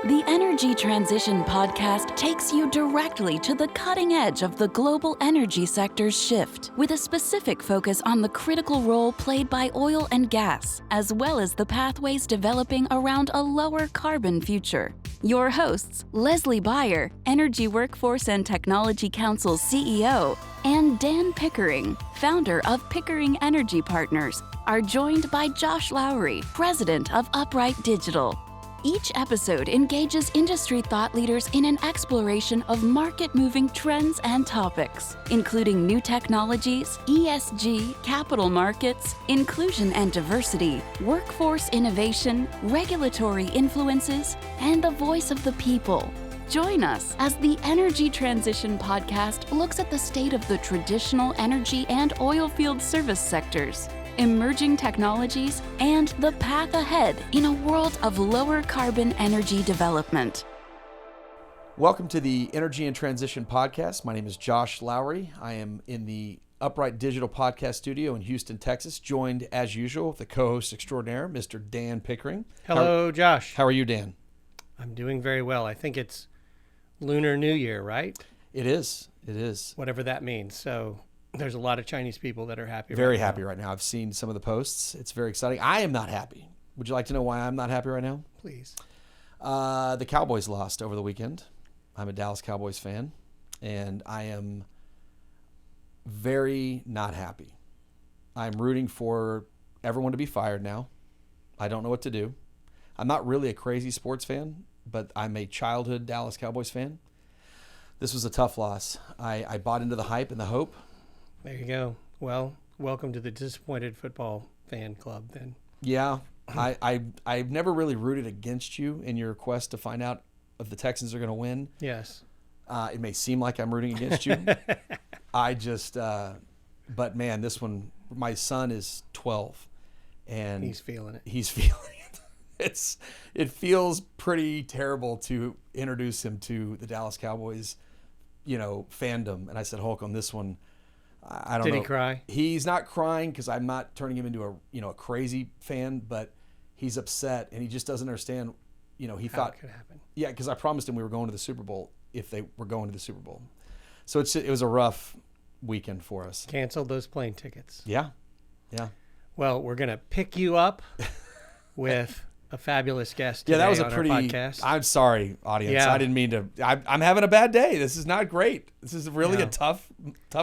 The Energy Transition Podcast takes you directly to the cutting edge of the global energy sector's shift, with a specific focus on the critical role played by oil and gas, as well as the pathways developing around a lower carbon future. Your hosts, Leslie Beyer, Energy Workforce and Technology Council's CEO, and Dan Pickering, founder of Pickering Energy Partners, are joined by Josh Lowrey, president of Upright Digital. Each episode engages industry thought leaders in an exploration of market-moving trends and topics, including new technologies, ESG, capital markets, inclusion and diversity, workforce innovation, regulatory influences, and the voice of the people. Join us as the Energy Transition Podcast looks at the state of the traditional energy and oil field service sectors, emerging technologies, and the path ahead in a world of lower carbon energy development. Welcome to the Energy and Transition Podcast. My name is Josh Lowrey. I am in the Upright Digital Podcast studio in Houston, Texas, joined as usual with the co-host extraordinaire, Mr. Dan Pickering. Hello, Josh. How are you, Dan? I'm doing very well. I think it's Lunar New Year, right? It is. It is. Whatever that means. So there's a lot of Chinese people that are happy Very happy right now. I've seen some of the posts. It's very exciting. I am not happy. Would you like to know why I'm not happy right now? Please. The Cowboys lost over the weekend. I'm a Dallas Cowboys fan, and I am very not happy. I'm rooting for everyone to be fired now. I don't know what to do. I'm not really a crazy sports fan, but I'm a childhood Dallas Cowboys fan. This was a tough loss. I bought into the hype and the hope. There you go. Well, welcome to the disappointed football fan club then. Yeah, I've never really rooted against you in your quest to find out if the Texans are going to win. Yes. It may seem like I'm rooting against you. But man, this one, my son is 12, and he's feeling it. He's feeling it. It feels pretty terrible to introduce him to the Dallas Cowboys, fandom. And I said, Hulk, on this one, I don't know. Did he cry? He's not crying because I'm not turning him into a crazy fan, but he's upset and he just doesn't understand. He thought it could happen. Yeah, because I promised him we were going to the Super Bowl if they were going to the Super Bowl. So it was a rough weekend for us. Canceled those plane tickets. Yeah. Well, we're gonna pick you up with a fabulous guest. Yeah, that was a on pretty. Our podcast. I'm sorry, audience. Yeah. I didn't mean to. I'm having a bad day. This is not great. This is really a tough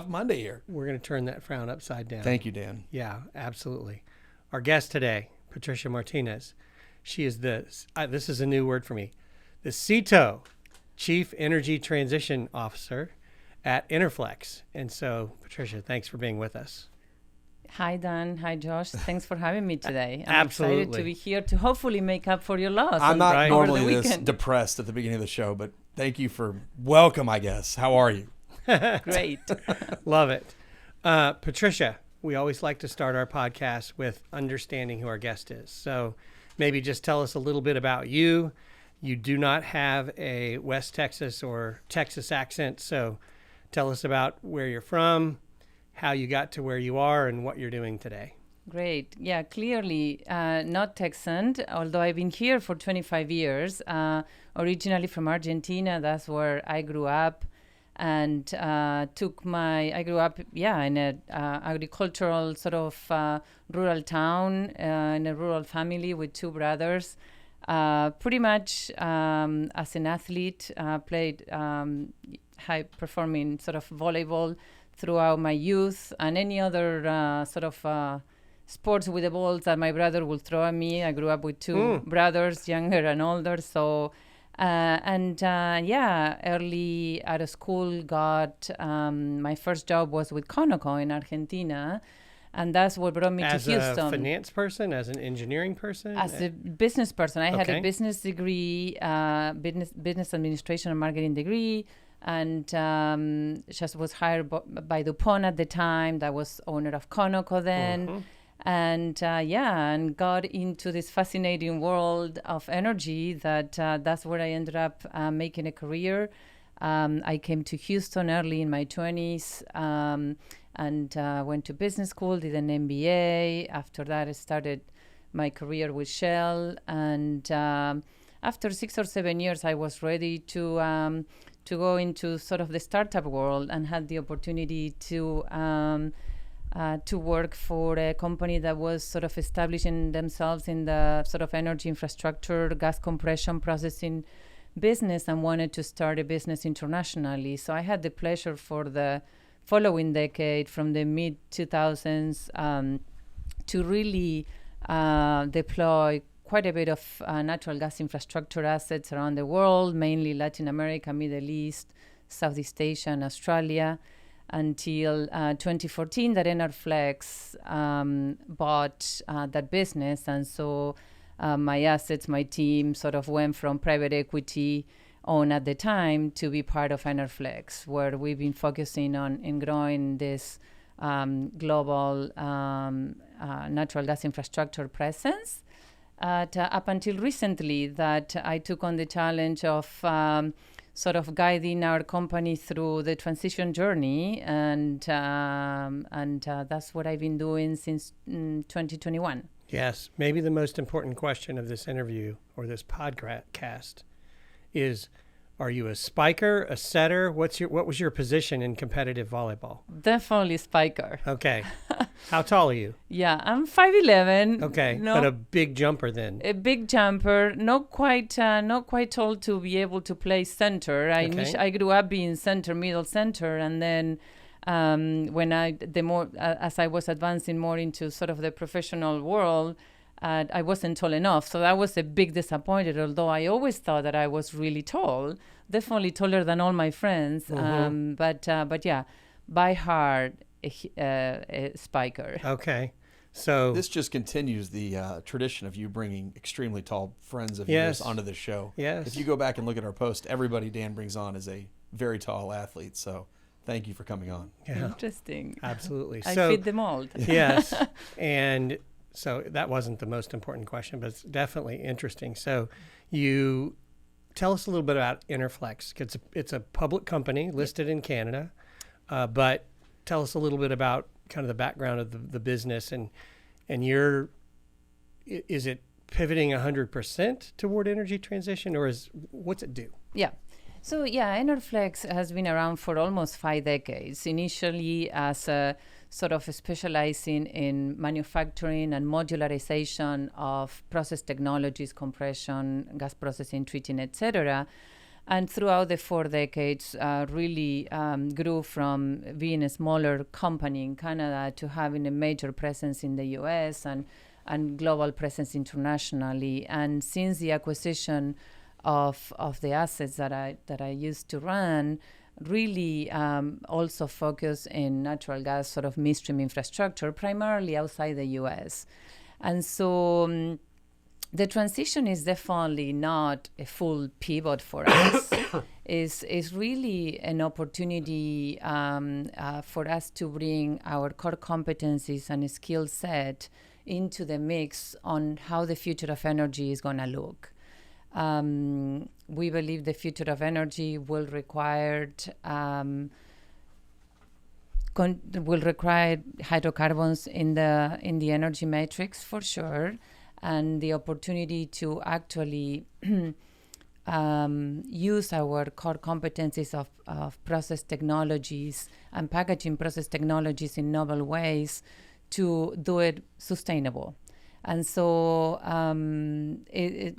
Monday here. We're gonna turn that frown upside down. Thank you, Dan. Yeah, absolutely. Our guest today, Patricia Martinez. She is this is a new word for me, the CETO, Chief Energy Transition Officer at Enerflex. And so, Patricia, thanks for being with us. Hi, Dan. Hi, Josh. Thanks for having me today. I'm Absolutely. excited to be here to hopefully make up for your loss. I'm not normally this weekend. depressed at the beginning of the show, but thank you for welcome, I guess. How are you? Great. Love it. Patricia, we always like to start our podcast with understanding who our guest is. So maybe just tell us a little bit about you. You do not have a West Texas or Texas accent, so tell us about where you're from, how you got to where you are, and what you're doing today. Great. Yeah, clearly not Texan, although I've been here for 25 years. Originally from Argentina, that's where I grew up. And I grew up, in an agricultural sort of rural town, in a rural family with two brothers. Pretty much as an athlete, played high-performing sort of volleyball throughout my youth, and any other sort of sports with the balls that my brother would throw at me. I grew up with two brothers, younger and older. So, early out of school, got my first job was with Conoco in Argentina. And that's what brought me to Houston. As a finance person, as an engineering person? As a business person. I had a business degree, business administration and marketing degree. And just was hired by DuPont at the time. That was owner of Conoco then. And got into this fascinating world of energy that's where I ended up making a career. I came to Houston early in my 20s and went to business school, did an MBA. After that, I started my career with Shell. And after 6 or 7 years, I was ready to go into sort of the startup world, and had the opportunity to work for a company that was sort of establishing themselves in the sort of energy infrastructure, gas compression processing business, and wanted to start a business internationally. So I had the pleasure for the following decade, from the mid 2000s, to really deploy quite a bit of natural gas infrastructure assets around the world, mainly Latin America, Middle East, Southeast Asia, and Australia, until 2014 that Enerflex bought that business. And so my assets, my team sort of went from private equity owned at the time to be part of Enerflex, where we've been focusing on in growing this global natural gas infrastructure presence. Up until recently, that I took on the challenge of sort of guiding our company through the transition journey, and that's what I've been doing since 2021. Yes, maybe the most important question of this interview or this podcast is: are you a spiker, a setter? What was your position in competitive volleyball? Definitely spiker. Okay. How tall are you? Yeah, I'm 5'11". Okay, but a big jumper then. A big jumper, not quite tall to be able to play center. I grew up being middle center, and then as I was advancing more into sort of the professional world, I wasn't tall enough. So that was a big disappointment, although I always thought that I was really tall, definitely taller than all my friends. Mm-hmm. But yeah, by heart, a spiker. Okay. So this just continues the tradition of you bringing extremely tall friends of yours onto the show. Yes. If you go back and look at our post, everybody Dan brings on is a very tall athlete. So thank you for coming on. Yeah. Interesting. Absolutely. I fit the mold. Yes. And so that wasn't the most important question, but it's definitely interesting. So you tell us a little bit about Enerflex. It's a public company listed in Canada, but tell us a little bit about kind of the background of the business, and is it pivoting 100% toward energy transition, or what's it do? Yeah. So Enerflex has been around for almost 5 decades, initially as a sort of specializing in manufacturing and modularization of process technologies, compression, gas processing, treating, etc. And throughout the 4 decades, really grew from being a smaller company in Canada to having a major presence in the U.S. and global presence internationally. And since the acquisition of the assets that I used to run, really also focus in natural gas sort of midstream infrastructure, primarily outside the U.S. And so the transition is definitely not a full pivot for us. It's really an opportunity for us to bring our core competencies and skill set into the mix on how the future of energy is going to look. We believe the future of energy will require hydrocarbons in the energy matrix for sure, and the opportunity to actually use our core competencies of process technologies and packaging process technologies in novel ways to do it sustainable. And so,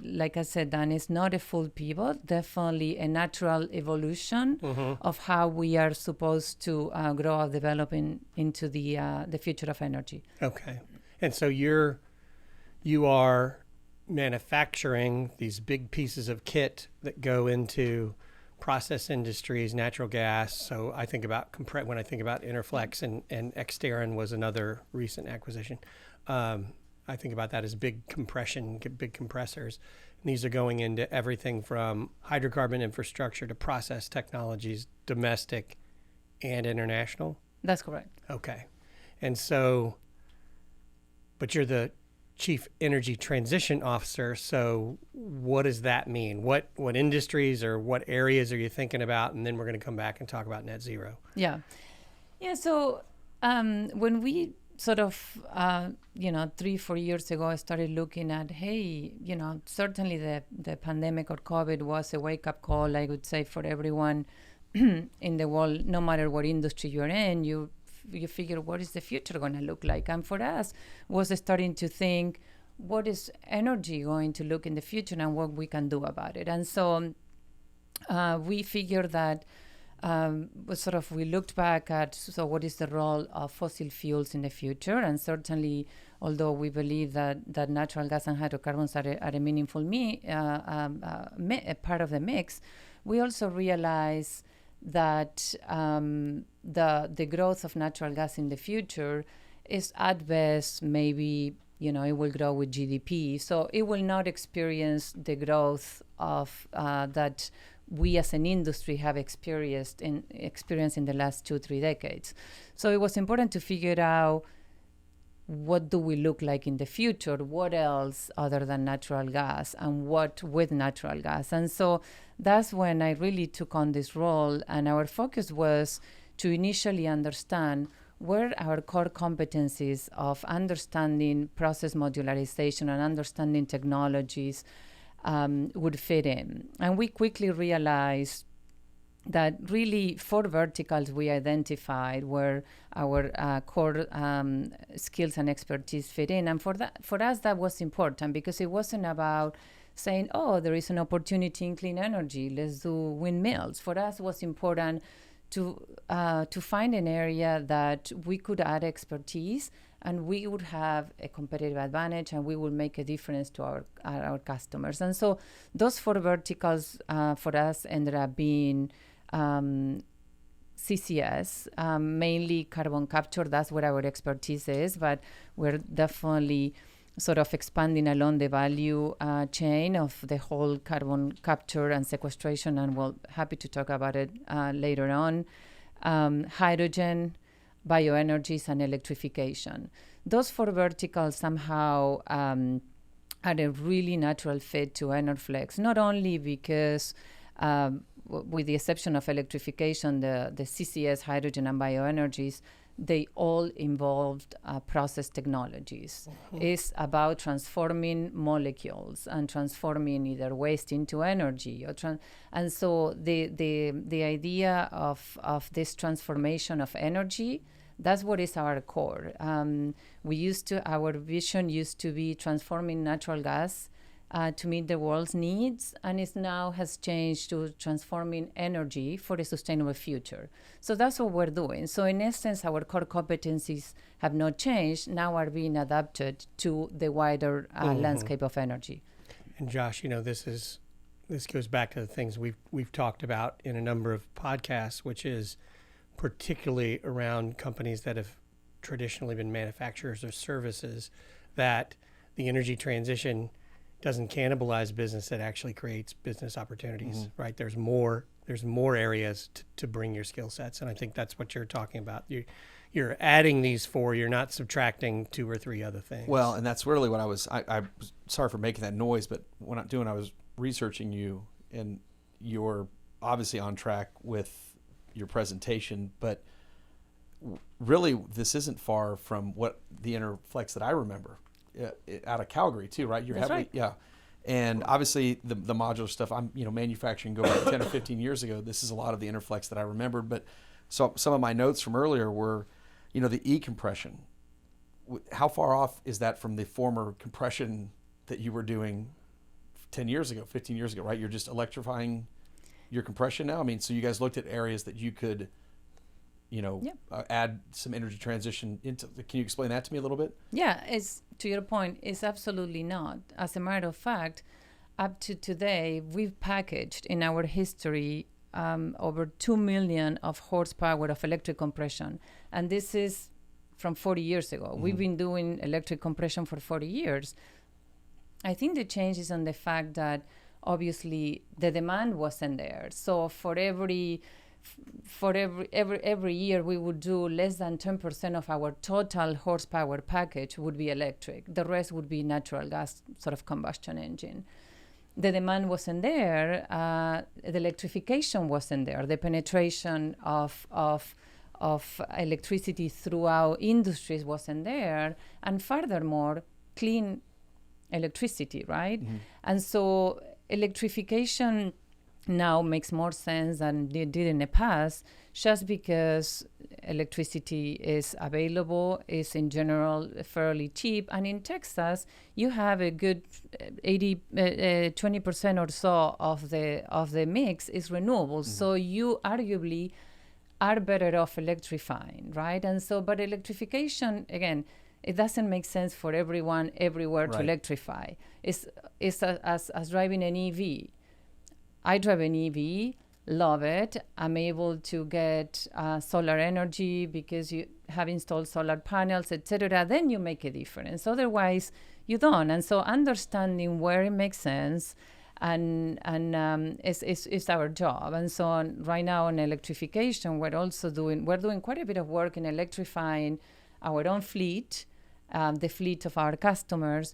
like I said, Dan, it's not a full pivot, definitely a natural evolution of how we are supposed to grow our developing into the future of energy. Okay. And so you are manufacturing these big pieces of kit that go into process industries, natural gas. So I think about when I think about Enerflex, and Exterran was another recent acquisition. I think about that as big compressors. And these are going into everything from hydrocarbon infrastructure to process technologies, domestic and international. That's correct. Okay. And so, but you're the Chief Energy Transition Officer. So what does that mean? What industries or what areas are you thinking about? And then we're going to come back and talk about net zero. Yeah. So when we sort of, 3-4 years ago, I started looking at, hey, certainly the pandemic or COVID was a wake-up call, I would say, for everyone in the world, no matter what industry you're in, you figure, what is the future going to look like? And for us, was starting to think, what is energy going to look in the future and what we can do about it? And so we figured that we looked back at, so what is the role of fossil fuels in the future? And certainly, although we believe that natural gas and hydrocarbons are a meaningful part of the mix, we also realize that the growth of natural gas in the future is at best maybe, it will grow with GDP. So it will not experience the growth of that we as an industry have experienced in the last 2-3 decades. So it was important to figure out, what do we look like in the future? What else other than natural gas, and what with natural gas? And so that's when I really took on this role, and our focus was to initially understand where our core competencies of understanding process modularization and understanding technologies would fit in. And we quickly realized that really 4 verticals we identified where our core skills and expertise fit in. And for us, that was important, because it wasn't about saying, oh, there is an opportunity in clean energy, let's do windmills. For us, it was important to find an area that we could add expertise, and we would have a competitive advantage, and we will make a difference to our customers. And so those 4 verticals for us ended up being CCS, mainly carbon capture. That's where our expertise is, but we're definitely sort of expanding along the value chain of the whole carbon capture and sequestration, and we'll happy to talk about it later on. Hydrogen, bioenergies, and electrification. Those 4 verticals somehow are a really natural fit to Enerflex, not only because with the exception of electrification, the CCS, hydrogen, and bioenergies, they all involved process technologies. Mm-hmm. It's about transforming molecules and transforming either waste into energy. And so the idea of this transformation of energy, that's what is our core. Our vision used to be transforming natural gas to meet the world's needs, and it now has changed to transforming energy for a sustainable future. So that's what we're doing. So in essence, our core competencies have not changed, now are being adapted to the wider landscape of energy. And Josh, this goes back to the things we've talked about in a number of podcasts, which is particularly around companies that have traditionally been manufacturers or services, that the energy transition doesn't cannibalize business, that actually creates business opportunities, right? There's more areas to bring your skill sets, and I think that's what you're talking about. You're adding these 4, you're not subtracting 2 or 3 other things. Well, and that's really what I was sorry for making that noise, but when I was researching you, and you're obviously on track with your presentation, but really this isn't far from what the Enerflex that I remember. Out of Calgary too, right? That's right. Yeah. And obviously the modular stuff, I'm manufacturing go back 10 or 15 years ago. This is a lot of the Enerflex that I remembered, but so some of my notes from earlier were, the E-compression. How far off is that from the former compression that you were doing 10 years ago, 15 years ago, right? You're just electrifying your compression now. I mean, so you guys looked at areas that you could add some energy transition into. Can you explain that to me a little bit? Yeah, to your point, it's absolutely not. As a matter of fact, up to today, we've packaged in our history over 2 million of horsepower of electric compression. And this is from 40 years ago. Mm-hmm. We've been doing electric compression for 40 years. I think the change is on the fact that obviously the demand wasn't there. So for every year we would do less than 10% of our total horsepower package would be electric. The rest would be natural gas sort of combustion engine. The demand wasn't there. The electrification wasn't there. The penetration of electricity throughout industries wasn't there, and furthermore, clean electricity, right? And so electrification now makes more sense than it did in the past, just because electricity is available, is in general fairly cheap, and in Texas you have a good 20% or so of the mix is renewables. So you arguably are better off electrifying, right? And so, but electrification, again, it doesn't make sense for everyone everywhere to electrify. It's as driving an EV. I drive an EV, love it. I'm able to get solar energy because you have installed solar panels, etc. Then you make a difference. Otherwise, you don't. And so understanding where it makes sense and is our job. And so right now on electrification, we're doing quite a bit of work in electrifying our own fleet, the fleet of our customers,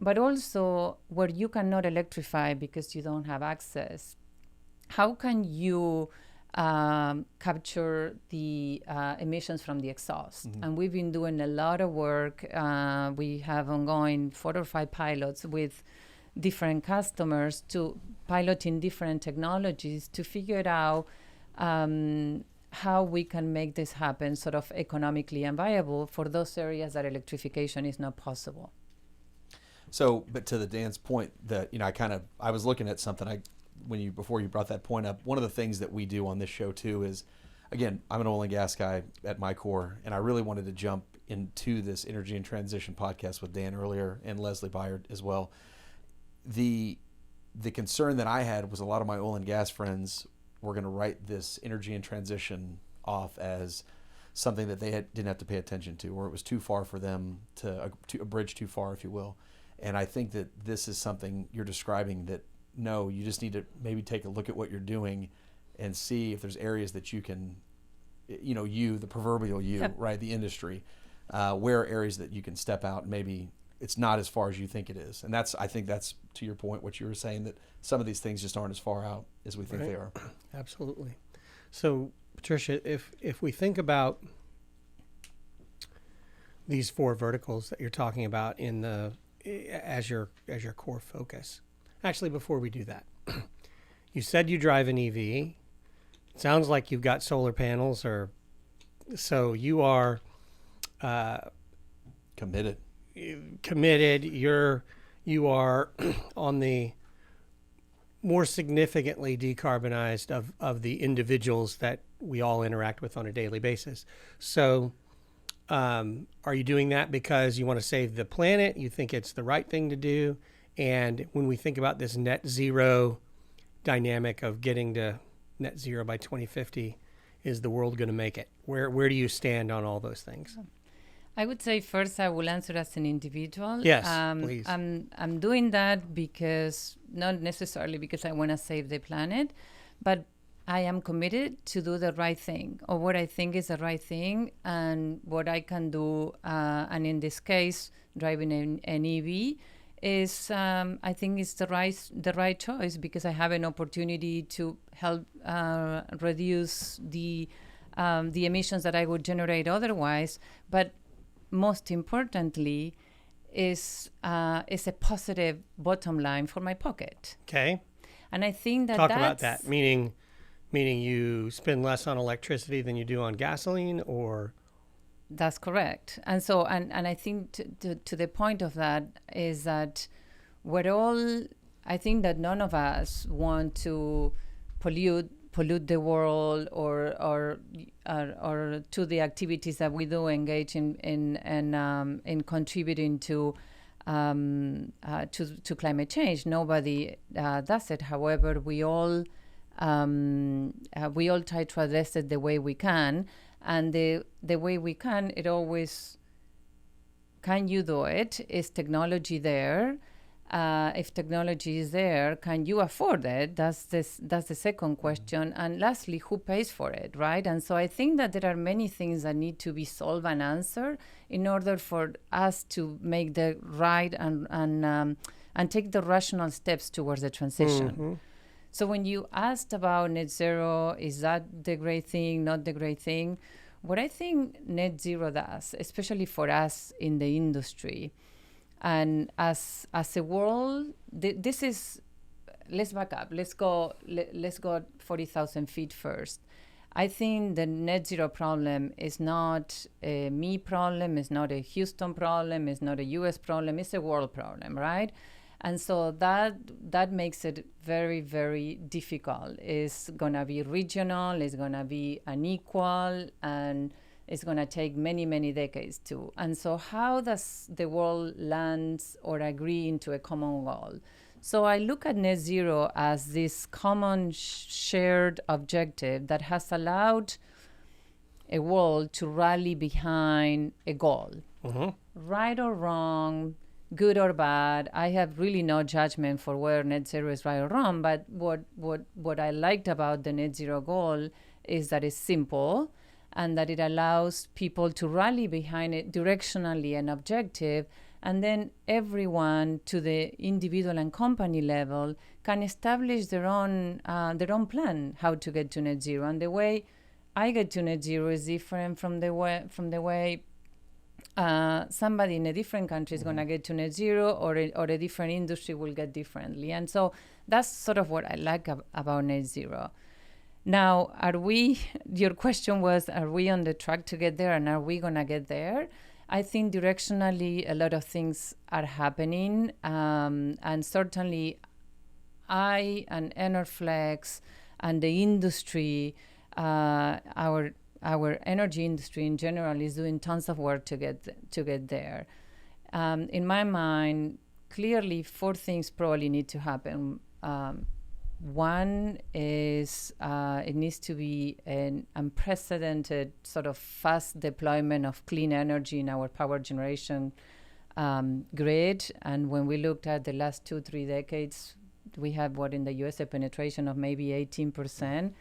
but also where you cannot electrify because you don't have access. How can you capture the emissions from the exhaust? And we've been doing a lot of work. We have ongoing 4 or 5 pilots with different customers to piloting different technologies to figure out how we can make this happen sort of economically and viable for those areas that electrification is not possible. So, but to the Dan's point that, I was looking at something before you brought that point up. One of the things that we do on this show too is, again, I'm an oil and gas guy at my core, and I really wanted to jump into this Energy and Transition podcast with Dan earlier and Leslie Byard as well. The concern that I had was a lot of my oil and gas friends were going to write this energy and transition off as something that they didn't have to pay attention to, or it was too far for them to a bridge too far, if you will. And I think that this is something you're describing that, no, you just need to maybe take a look at what you're doing and see if there's areas that you can, the proverbial right, the industry, where are areas that you can step out and maybe it's not as far as you think it is. And I think that's to your point, what you were saying, that some of these things just aren't as far out as we think they are. Absolutely. So, Patricia, if we think about these 4 verticals that you're talking about as your core focus, actually, before we do that, you said you drive an EV. It sounds like you've got solar panels, so you are committed. You are on the more significantly decarbonized of the individuals that we all interact with on a daily basis. So are you doing that because you want to save the planet? You think it's the right thing to do? And when we think about this net zero dynamic of getting to net zero by 2050, is the world going to make it? Where do you stand on all those things? I would say first I will answer as an individual. Yes, please. I'm doing that because, not necessarily because I want to save the planet, but I am committed to do the right thing, or what I think is the right thing, and what I can do, and in this case, driving an EV is, I think it's the right choice, because I have an opportunity to help reduce the emissions that I would generate otherwise, but most importantly, is a positive bottom line for my pocket. Okay. And I think that talk about that. Meaning you spend less on electricity than you do on gasoline, or? That's correct. And so, and I think to the point of that is that I think that none of us want to pollute the world or to the activities that we do engage in contributing to climate change. Nobody does it. However, we all try to address it the way we can, and the way we can, can you do it? Is technology there? If technology is there, can you afford it? That's the second question. And lastly, who pays for it, right? And so I think that there are many things that need to be solved and answered in order for us to make the right and take the rational steps towards the transition. Mm-hmm. So when you asked about net zero, is that the great thing, not the great thing? what I think net zero does, especially for us in the industry, and as a world, this is, let's back up. Let's go 40,000 feet first. I think the net zero problem is not a me problem, it's not a Houston problem, it's not a US problem, it's a world problem, right? And so that makes it very, very difficult. It's gonna be regional, it's gonna be unequal, and it's gonna take many, many decades too. And so how does the world land or agree into a common goal? So I look at net zero as this common shared objective that has allowed a world to rally behind a goal. Mm-hmm. Right or wrong, good or bad, I have really no judgment for whether net zero is right or wrong, but what I liked about the net zero goal is that it's simple and that it allows people to rally behind it directionally and objective. And then everyone, to the individual and company level, can establish their own plan how to get to net zero. And the way I get to net zero is different from the way somebody in a different country is going to get to net zero, or a different industry will get differently. And so that's sort of what I like about net zero. Now, your question was, are we on the track to get there, and are we going to get there? I think directionally a lot of things are happening, and certainly I and Enerflex and the industry, our energy industry in general, is doing tons of work to get there. In my mind, clearly 4 things probably need to happen. One is it needs to be an unprecedented sort of fast deployment of clean energy in our power generation grid. And when we looked at the last 2-3 decades, we have in the US a penetration of maybe 18%.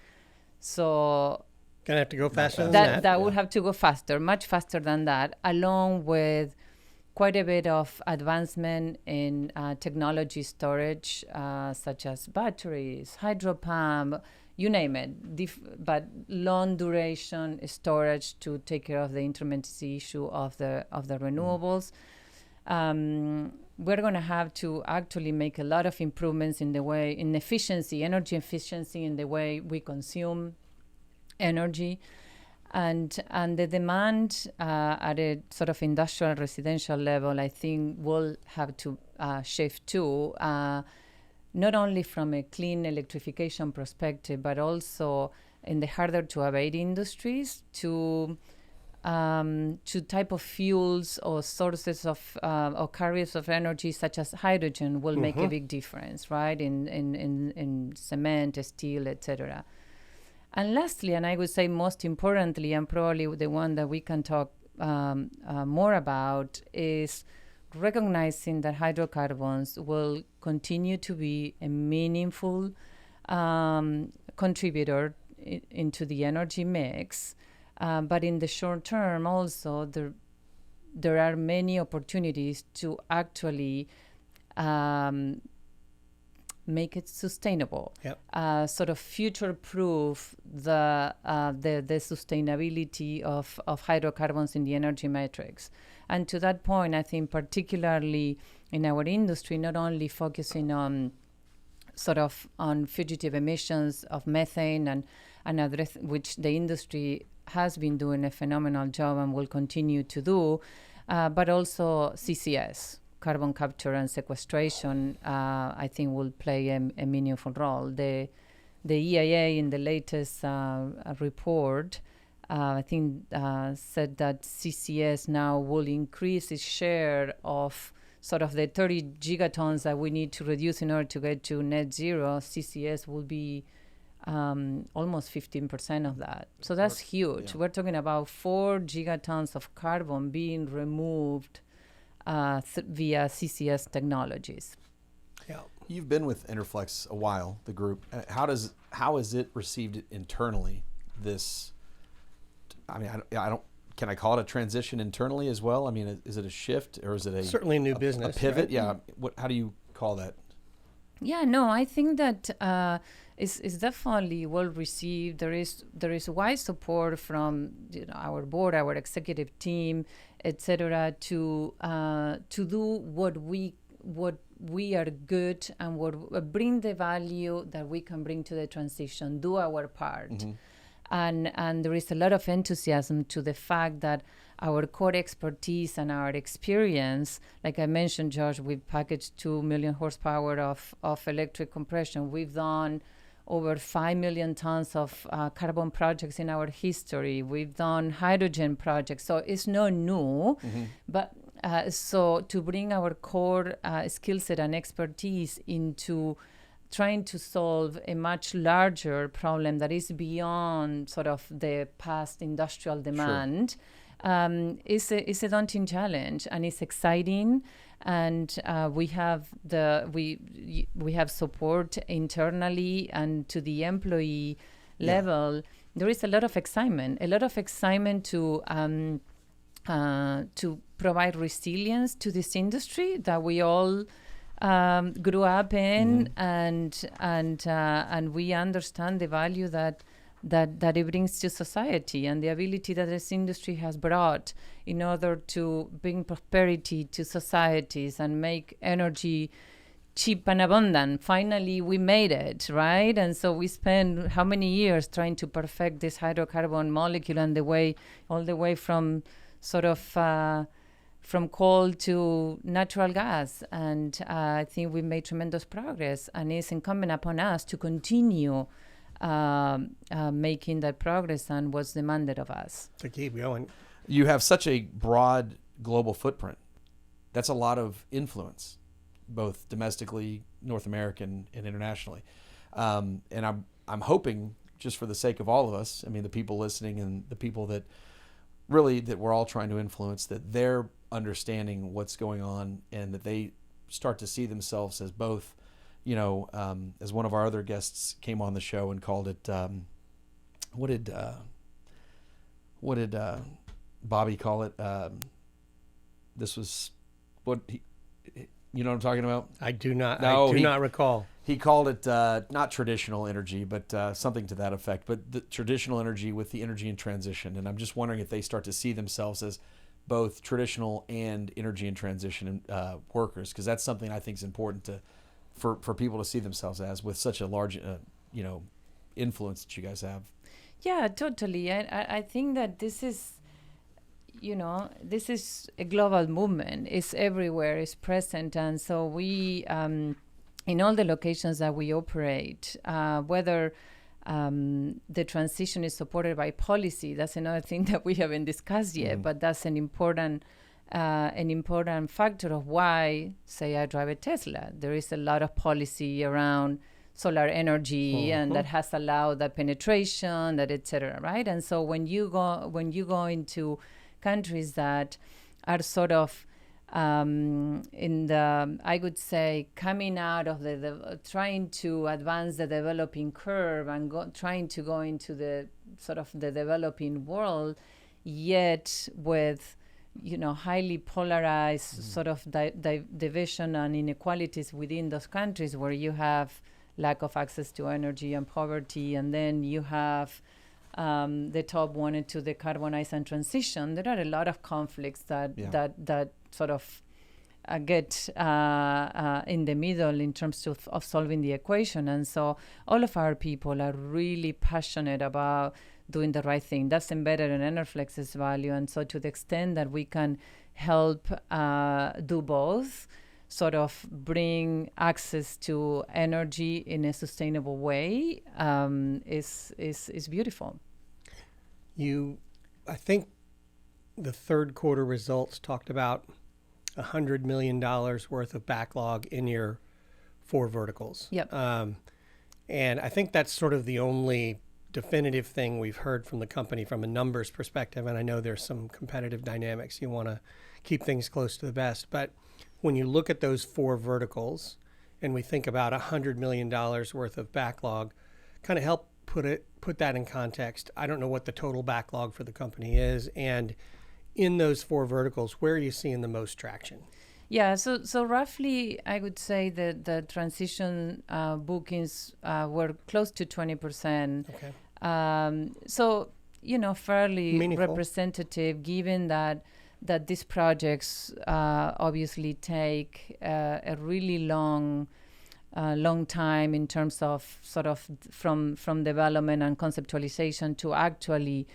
So gonna have to go faster than that. That would have to go faster, much faster than that, along with quite a bit of advancement in technology storage, such as batteries, hydro pump, you name it, but long duration storage to take care of the intermittency issue of the renewables. We're going to have to actually make a lot of improvements in efficiency, energy efficiency, in the way we consume energy. And the demand at a sort of industrial residential level, I think, will have to shift too, not only from a clean electrification perspective, but also in the harder to abate industries to type of fuels or sources of or carriers of energy such as hydrogen will make a big difference, right? In cement, steel, etc. And lastly, and I would say most importantly, and probably the one that we can talk more about, is recognizing that hydrocarbons will continue to be a meaningful contributor into the energy mix. But in the short term also, there are many opportunities to actually make it sustainable, sort of future-proof the sustainability of hydrocarbons in the energy matrix. And to that point, I think particularly in our industry, not only focusing on on fugitive emissions of methane and address, which the industry has been doing a phenomenal job and will continue to do, but also CCS. Carbon capture and sequestration, I think, will play a meaningful role. The EIA in the latest report, I think, said that CCS now will increase its share of sort of the 30 gigatons that we need to reduce in order to get to net zero. CCS will be almost 15% of that. So that's huge. Yeah. We're talking about 4 gigatons of carbon being removed via CCS technologies. Yeah, you've been with Enerflex a while, the group. How is it received internally? This, I mean, I don't. Can I call it a transition internally as well? I mean, is it a shift or is it certainly a new business? A pivot? Right? Yeah. How do you call that? Yeah, no, I think that is definitely well received. There is wide support from our board, our executive team, etc., to do what we are good and what bring the value that we can bring to the transition, do our part. Mm-hmm. And there is a lot of enthusiasm to the fact that our core expertise and our experience, like I mentioned, Josh, we've packaged 2 million horsepower of electric compression. We've done over 5 million tons of carbon projects in our history. We've done hydrogen projects. So it's not new, mm-hmm. but so to bring our core skill set and expertise into trying to solve a much larger problem that is beyond sort of the past industrial demand, sure. Is a daunting challenge, and it's exciting. And we have support internally and to the employee level. There is a lot of excitement to provide resilience to this industry that we all grew up in, mm-hmm. and we understand the value that it brings to society, and the ability that this industry has brought in order to bring prosperity to societies and make energy cheap and abundant. Finally, we made it, right? And so we spent how many years trying to perfect this hydrocarbon molecule and all the way from sort of from coal to natural gas. And I think we made tremendous progress, and it's incumbent upon us to continue making that progress and what's demanded of us. To keep going. You have such a broad global footprint. That's a lot of influence, both domestically, North American, and internationally. And I'm hoping, just for the sake of all of us, I mean, the people listening and the people that we're all trying to influence, that they're understanding what's going on and that they start to see themselves as both, as one of our other guests came on the show and called it, what did Bobby call it? This was what you know what I'm talking about? I do not. No, I do not recall. He called it not traditional energy, but something to that effect. But the traditional energy with the energy in transition. And I'm just wondering if they start to see themselves as both traditional and energy in transition workers, because that's something I think is important for people to see themselves as, with such a large influence that you guys have. Yeah, totally. I think that this is a global movement. It's everywhere, it's present. And so we, in all the locations that we operate, whether the transition is supported by policy, that's another thing that we haven't discussed yet, but that's an important factor of why, say, I drive a Tesla. There is a lot of policy around solar energy, and that has allowed that penetration, that et cetera, right? And so when you go into countries that are sort of I would say, coming out of the trying to advance the developing curve and trying to go into the sort of the developing world, yet with highly polarized sort of division and inequalities within those countries, where you have lack of access to energy and poverty, and then you have the top wanted to decarbonize and transition. There are a lot of conflicts that sort of get in the middle in terms of solving the equation. And so all of our people are really passionate about doing the right thing. That's embedded in Enerflex's value. And so to the extent that we can help do both, sort of bring access to energy in a sustainable way, is beautiful. I think the third quarter results talked about $100 million worth of backlog in your 4 verticals. Yep. And I think that's sort of the only definitive thing we've heard from the company from a numbers perspective. And I know there's some competitive dynamics. You want to keep things close to the best. But when you look at those 4 verticals and we think about $100 million worth of backlog, kind of help put that in context. I don't know what the total backlog for the company is. And in those 4 verticals, where are you seeing the most traction? Yeah, so roughly, I would say that the transition bookings were close to 20%. Okay. So, fairly Meaningful. representative, given that these projects obviously take a really long time in terms of sort of from development and conceptualization to actually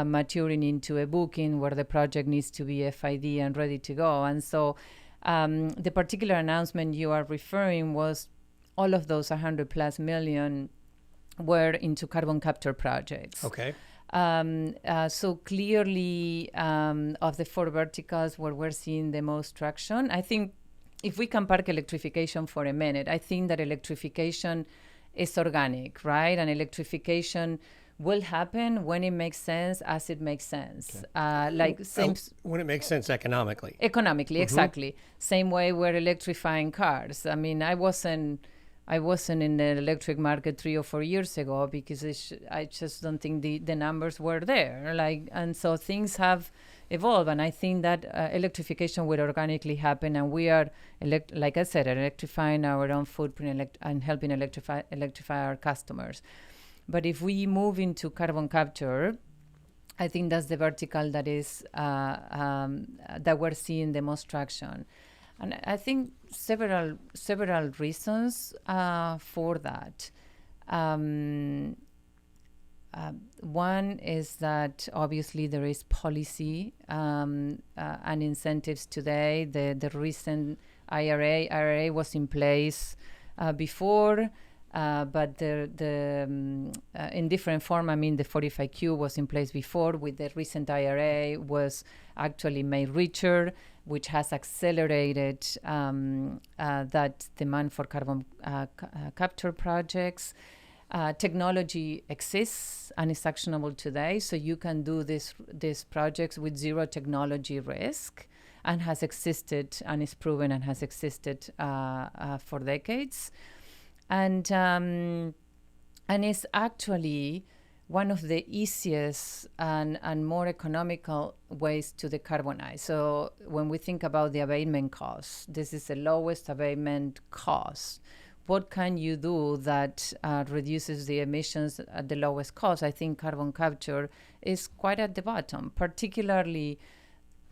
maturing into a booking where the project needs to be FID and ready to go. And so the particular announcement you are referring was all of those 100 plus million were into carbon capture projects. Okay. So clearly, of the 4 verticals where we're seeing the most traction, I think if we can park electrification for a minute, I think that electrification is organic, right? And electrification will happen when it makes sense, as it makes sense. Okay. When it makes sense economically. Economically, exactly. Same way we're electrifying cars. I mean, I wasn't in the electric market 3 or 4 years ago because I just don't think the numbers were there. And so things have evolved, and I think that electrification will organically happen, and we are, like I said, electrifying our own footprint and helping electrify our customers. But if we move into carbon capture, I think that's the vertical that is that we're seeing the most traction. And I think several reasons for that. One is that obviously there is policy and incentives today. The recent IRA was in place before, but in different form. I mean, the 45Q was in place before. With the recent IRA, was actually made richer, which has accelerated that demand for carbon capture projects. Technology exists and is actionable today, so you can do these projects with zero technology risk, and has existed and is proven and has existed for decades, and is actually one of the easiest and more economical ways to decarbonize. So when we think about the abatement cost, this is the lowest abatement cost. What can you do that reduces the emissions at the lowest cost? I think carbon capture is quite at the bottom, particularly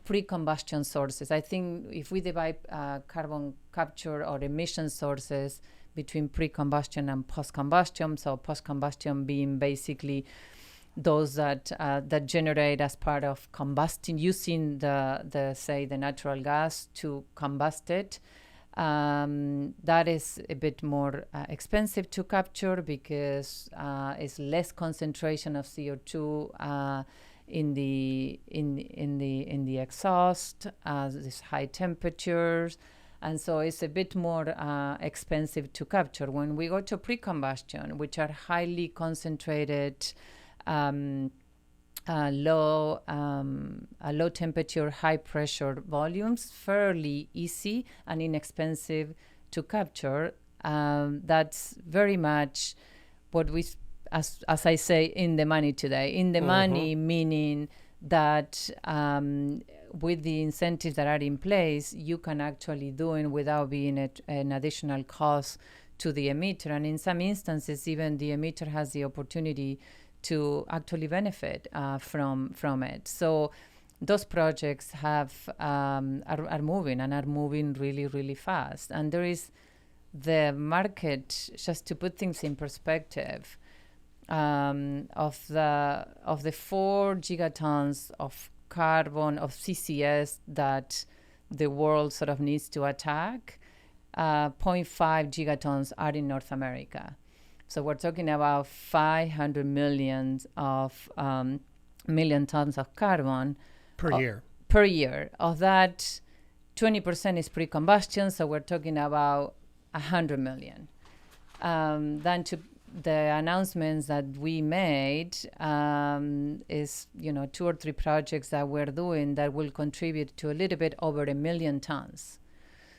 pre-combustion sources. I think if we divide carbon capture or emission sources between pre-combustion and post-combustion, so post-combustion being basically those that generate as part of combusting, using the natural gas to combust it. That is a bit more expensive to capture because it's less concentration of CO2 in the exhaust, these high temperatures, and so it's a bit more expensive to capture. When we go to pre-combustion, which are highly concentrated, low temperature, high pressure volumes, fairly easy and inexpensive to capture. That's very much what we, as I say, in the money today. In the money, meaning that with the incentives that are in place, you can actually do it without being an additional cost to the emitter. And in some instances, even the emitter has the opportunity to actually benefit from it. So those projects are moving and are moving really, really fast. And there is the market, just to put things in perspective, of the 4 gigatons of carbon, of CCS that the world sort of needs to attack, 0.5 gigatons are in North America. So we're talking about 500 million tons of carbon per year. Of that, 20% is pre-combustion, so we're talking about 100 million. Then to the announcements that we made is 2 or 3 projects that we're doing that will contribute to a little bit over 1 million tons.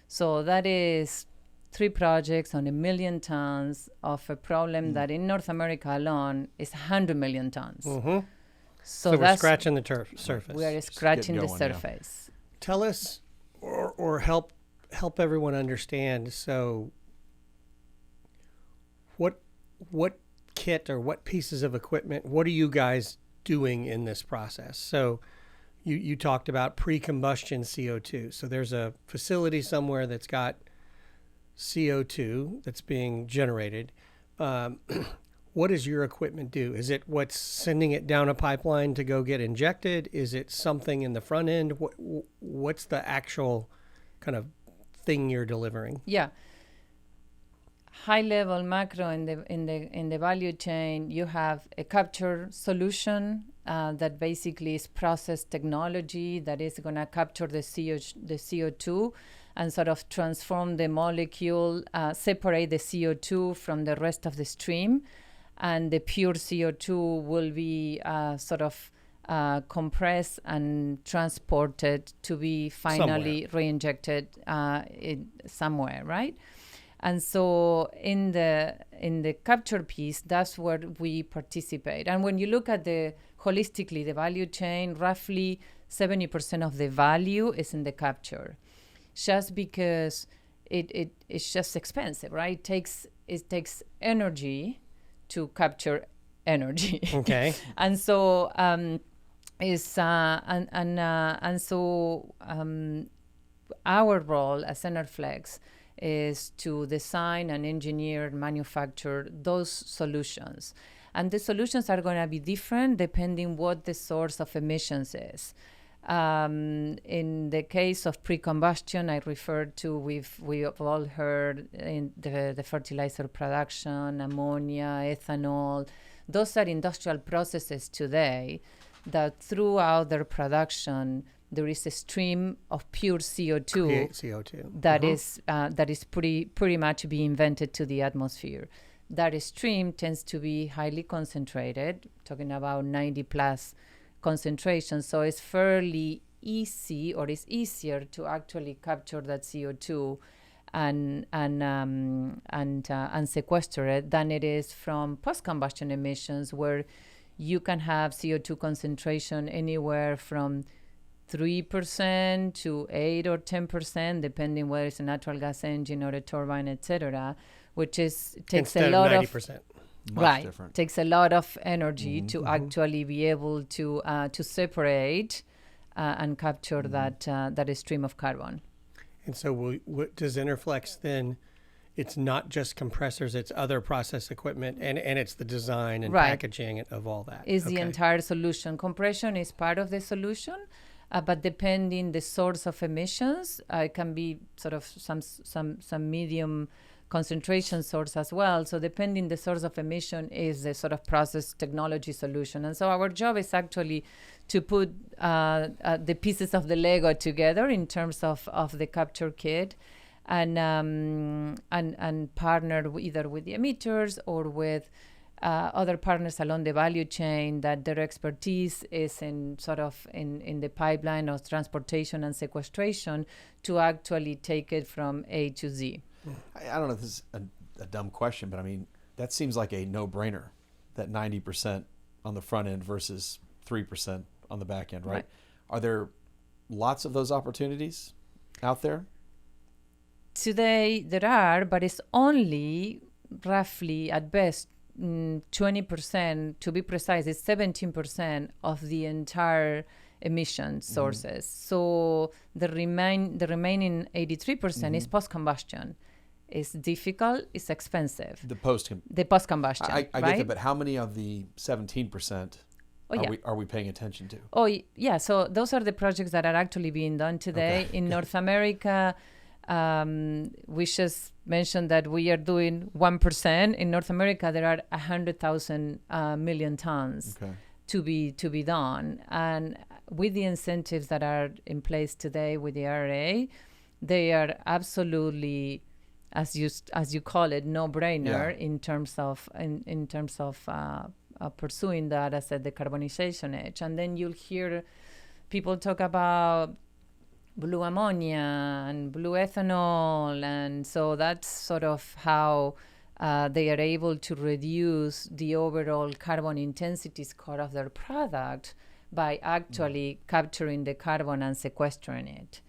So that is 3 projects on 1 million tons of a problem that in North America alone is 100 million tons. So we're scratching the surface. We are scratching the surface. Tell us or help help everyone understand. So what kit or what pieces of equipment, what are you guys doing in this process? So you talked about pre-combustion CO2. So there's a facility somewhere that's got CO2 that's being generated. What does your equipment do? Is it what's sending it down a pipeline to go get injected? Is it something in the front end? What's the actual kind of thing you're delivering? Yeah. High level macro in the value chain, you have a capture solution that basically is process technology that is going to capture the CO2 and sort of transform the molecule, separate the CO2 from the rest of the stream, and the pure CO2 will be sort of compressed and transported to be finally re-injected somewhere, right? And so in the capture piece, that's where we participate. And when you look at holistically the value chain, roughly 70% of the value is in the capture, just because it's just expensive, right? It takes energy to capture energy. Okay. And so our role as Enerflex is to design and engineer and manufacture those solutions. And the solutions are going to be different depending what the source of emissions is. In the case of pre-combustion, I referred to, we've all heard in the fertilizer production, ammonia, ethanol. Those are industrial processes today that throughout their production, there is a stream of pure CO2, Create CO2. that is pretty much being vented to the atmosphere. That stream tends to be highly concentrated, talking about 90 plus concentration. So it's fairly easy, or it's easier to actually capture that CO2 and sequester it than it is from post-combustion emissions, where you can have CO2 concentration anywhere from 3% to 8 or 10%, depending whether it's a natural gas engine or a turbine, etc., which takes Instead a lot of 90%. Much different. Takes a lot of energy to actually be able to separate and capture that stream of carbon. And so does Enerflex then, it's not just compressors, it's other process equipment, and it's the design and packaging of all that. Is the entire solution. Compression is part of the solution, but depending the source of emissions, it can be sort of some medium concentration source as well. So depending the source of emission is the sort of process technology solution. And so our job is actually to put the pieces of the Lego together in terms of the capture kit, and partner either with the emitters or with other partners along the value chain that their expertise is in sort of in the pipeline of transportation and sequestration to actually take it from A to Z. I don't know if this is a dumb question, but I mean, that seems like a no-brainer, that 90% on the front end versus 3% on the back end, right? Are there lots of those opportunities out there? Today there are, but it's only roughly at best 20%, to be precise, it's 17% of the entire emission sources. So the remaining 83% is post-combustion. It's difficult, it's expensive. The post-combustion. I get that, but how many of the 17% are we paying attention to? Oh, yeah. So those are the projects that are actually being done today. In North America, we just mentioned that we are doing 1%. In North America, there are 100,000 million tons to be done. And with the incentives that are in place today with the IRA, they are absolutely, as you call it, no-brainer in terms of pursuing that as a decarbonization edge. And then you'll hear people talk about blue ammonia and blue ethanol, and so that's sort of how they are able to reduce the overall carbon intensity score of their product by actually capturing the carbon and sequestering it.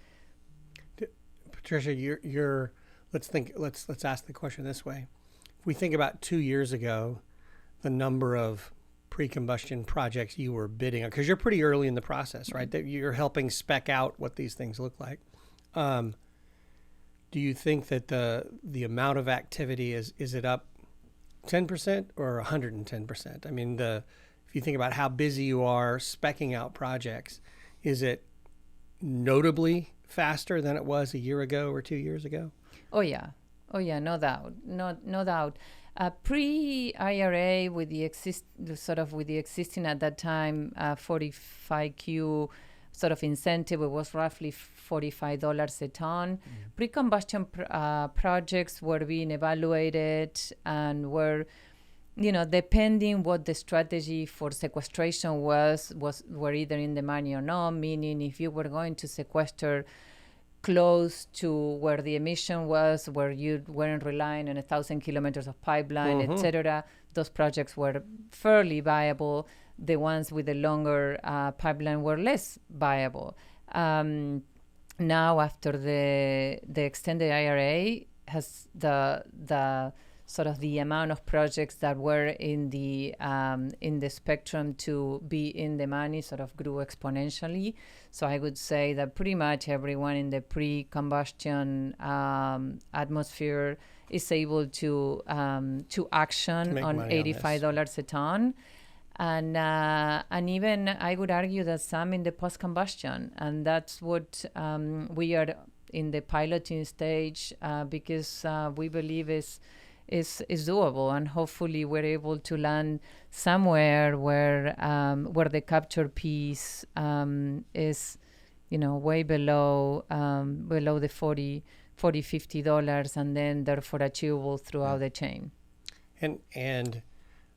Patricia, you're let's ask the question this way. If we think about 2 years ago, the number of pre-combustion projects you were bidding on, because you're pretty early in the process, right? That you're helping spec out what these things look like. Do you think that the amount of activity is it up 10% or 110%? I mean, if you think about how busy you are speccing out projects, is it notably faster than it was a year ago or 2 years ago? Oh yeah, no doubt, no doubt. Pre-IRA, with the existing at that time 45Q sort of incentive, it was roughly $45 a ton. Mm-hmm. Pre-combustion projects were being evaluated and were, depending what the strategy for sequestration were either in the money or not. Meaning, if you were going to sequester close to where the emission was, where you weren't relying on 1,000 kilometers of pipeline, mm-hmm. etc., those projects were fairly viable. The ones with the longer pipeline were less viable. Now, after the extended IRA, has the sort of the amount of projects that were in the spectrum to be in the money sort of grew exponentially. So I would say that pretty much everyone in the pre-combustion atmosphere is able to action on $85 a ton. And even I would argue that some in the post-combustion, and that's what we are in the piloting stage because we believe is doable, and hopefully we're able to land somewhere where the capture piece is way below the $40-$50, and then therefore achievable throughout the chain. And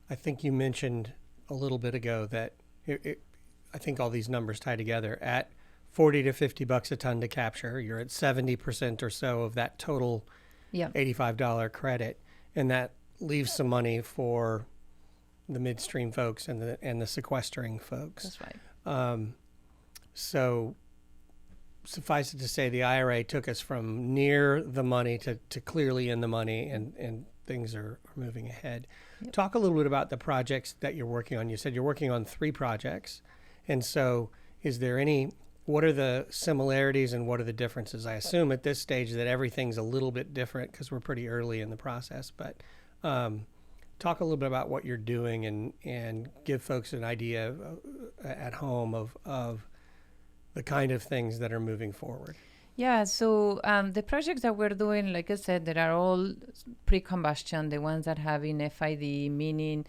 I think you mentioned a little bit ago that I think all these numbers tie together. At $40 to $50 a ton to capture, you're at 70% or so of that total $85 credit, and that leaves some money for the midstream folks and the sequestering folks. That's right. So suffice it to say, the IRA took us from near the money to clearly in the money, and things are moving ahead. Yep. Talk a little bit about the projects that you're working on. You said you're working on 3 projects. And so what are the similarities and what are the differences? I assume at this stage that everything's a little bit different because we're pretty early in the process. But talk a little bit about what you're doing and give folks an idea at home of the kind of things that are moving forward. Yeah, so the projects that we're doing, like I said, that are all pre-combustion, the ones that have in FID, meaning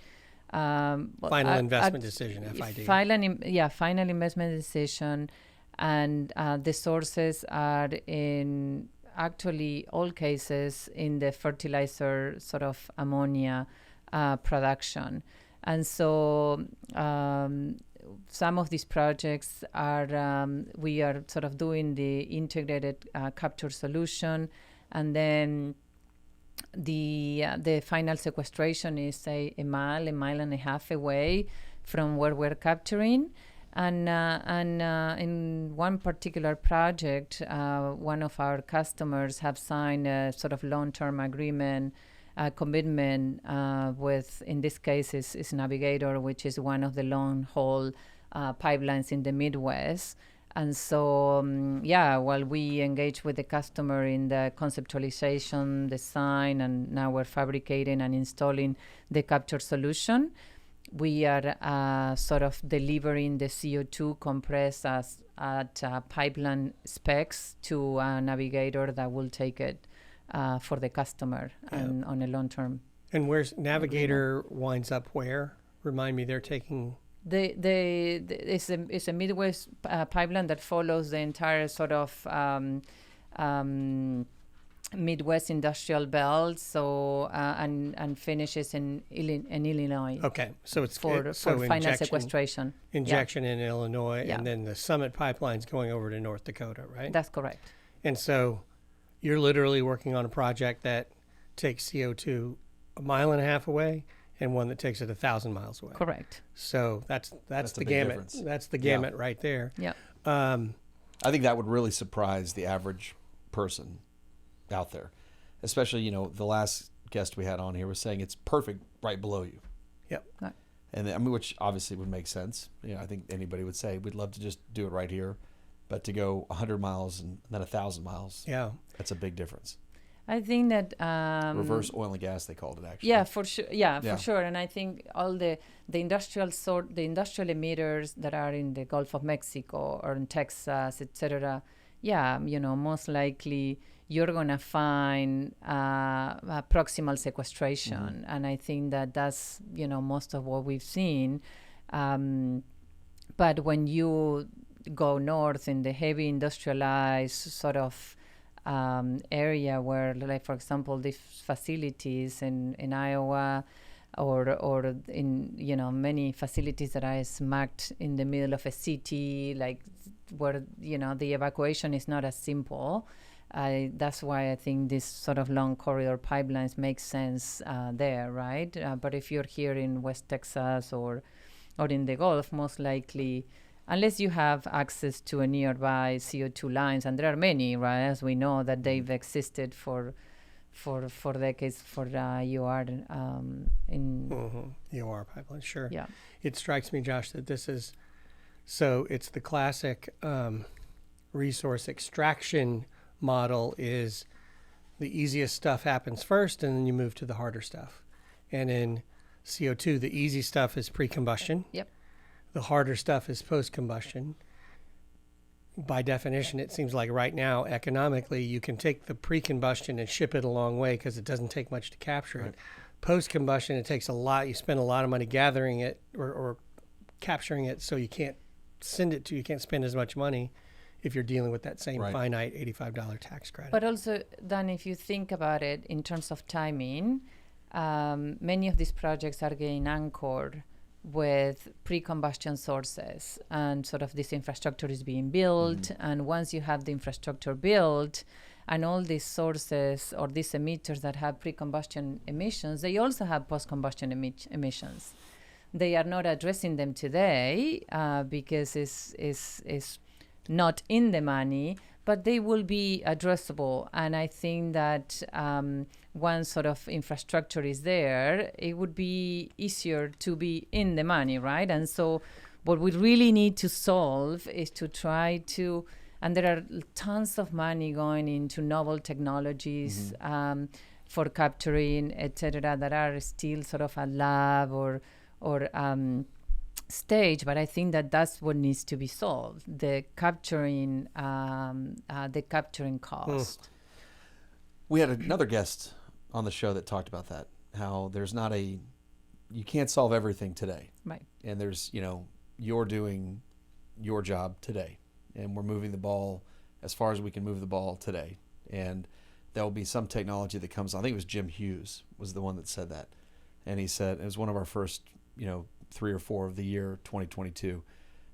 final investment decision, FID. Final investment decision, and the sources are in actually all cases in the fertilizer sort of ammonia production, and so. Some of these projects are we are sort of doing the integrated capture solution, and then the final sequestration is a mile and a half away from where we're capturing, and in one particular project, one of our customers have signed a sort of long-term agreement. Commitment with, in this case, is Navigator, which is one of the long-haul pipelines in the Midwest. And so, while we engage with the customer in the conceptualization, design, and now we're fabricating and installing the capture solution, we are sort of delivering the CO2 compressed at pipeline specs to a Navigator that will take it for the customer and on a long term. And where's Navigator winds up where? Remind me, they're taking it's a Midwest pipeline that follows the entire sort of Midwest industrial belt, so and finishes in Illinois. Okay, so it's for final sequestration. Injection in Illinois, and then the Summit pipeline's going over to North Dakota, right? That's correct. And so you're literally working on a project that takes CO2 a mile and a half away, and one that takes it 1,000 miles away. Correct. So that's the gamut. Difference. That's the gamut right there. Yeah. I think that would really surprise the average person. out there. Especially, the last guest we had on here was saying it's perfect right below you. Yep. Right. And which obviously would make sense. I think anybody would say we'd love to just do it right here, but to go 100 miles and then 1,000 miles, that's a big difference. I think that reverse oil and gas, they called it actually. Yeah, for sure. Yeah, for sure. And I think all the industrial emitters that are in the Gulf of Mexico or in Texas, etc. Yeah, most likely you're gonna find proximal sequestration, and I think that that's most of what we've seen. But when you go north in the heavy industrialized sort of area where, like, for example, these facilities in Iowa or in many facilities that are smacked in the middle of a city, like where the evacuation is not as simple. That's why I think this sort of long corridor pipelines make sense there, right? But if you're here in West Texas or in the Gulf, most likely, unless you have access to a nearby CO2 lines, and there are many, right, as we know, that they've existed for decades for EOR in EOR pipeline, sure. Yeah. It strikes me, Josh, that this is, so it's the classic resource extraction model is the easiest stuff happens first, and then you move to the harder stuff. And in CO2, the easy stuff is pre-combustion. Yep. The harder stuff is post-combustion. By definition, it seems like right now, economically, you can take the pre-combustion and ship it a long way because it doesn't take much to capture it. Post-combustion, it takes a lot. You spend a lot of money gathering it or capturing it, so you can't you can't spend as much money if you're dealing with that same finite $85 tax credit. But also, Dan, if you think about it in terms of timing, many of these projects are getting anchored with pre-combustion sources, and sort of this infrastructure is being built. And once you have the infrastructure built and all these sources or these emitters that have pre-combustion emissions, they also have post-combustion emissions. They are not addressing them today because it's not in the money, but they will be addressable. And I think that once sort of infrastructure is there, it would be easier to be in the money, right? And so what we really need to solve is to try to, and there are tons of money going into novel technologies for capturing, et cetera, that are still sort of a lab or stage, but I think that that's what needs to be solved: the capturing cost. We had another guest on the show that talked about that, how there's not you can't solve everything today, right? And there's you're doing your job today, and we're moving the ball as far as we can move the ball today, and there will be some technology that comes on. I think it was Jim Hughes was the one that said that, and he said it was one of our first 3 or 4 of the year 2022,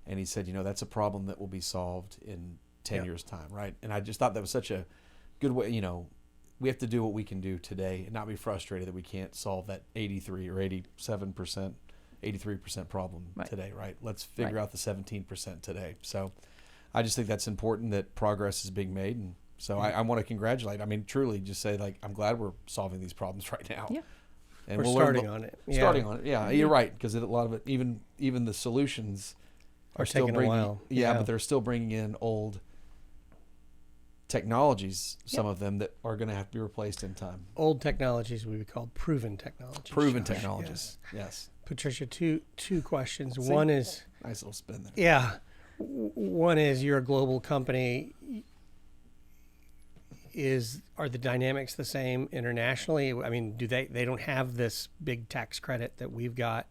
and he said that's a problem that will be solved in 10 years time, right? And I just thought that was such a good way. We have to do what we can do today and not be frustrated that we can't solve that 83 or 87%, 83% problem today, right? Let's figure out the 17% today. So I just think that's important that progress is being made, and so I want to congratulate. I mean, truly, just say I'm glad we're solving these problems right now. Yeah. And we're starting on it. Starting on it, yeah. You're right, because a lot of it, even the solutions are still taking bringing, a while. Yeah, but they're still bringing in old technologies, some of them that are going to have to be replaced in time. Old technologies we would call proven technologies. Proven technologies, yes. Patricia, two questions. One is... Nice little spin there. Yeah. One is, you're a global company. Are the dynamics the same internationally? I mean, they don't have this big tax credit that we've got,